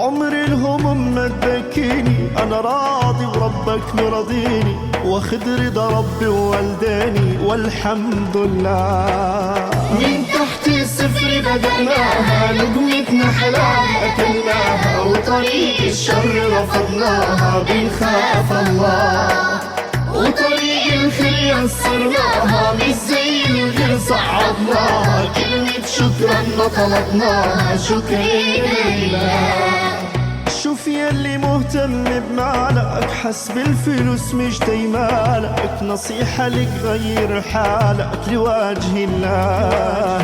عمر الهموم ما تبكيني، أنا راضي وربك مرضيني، واخد رضا ربي ووالداني والحمد لله. من تحت الصفر بدأناها، لقمتنا حلال أكلناها، وطريق الشر رفضناها بنخاف الله، وطريق الخير يسرناها، مش زي الغير صعدناها، كلمة شكرا ما طلبناها، شكري لله. شوف يلي مهتم بمالك، حسب الفلوس مش دايمالك، نصيحة لك غير حالك لوجه الله.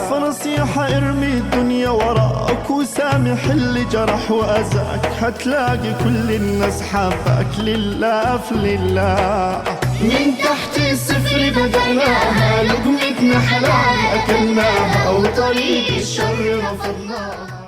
فنصيحة ارمي الدنيا وراك، وسامح اللي جرح وأذاك، هتلاقي كل الناس حبك لله في لله. من تحت الصفر بدأناها، لقمتنا حلال أكلناها، وطريق الشر رفضناها.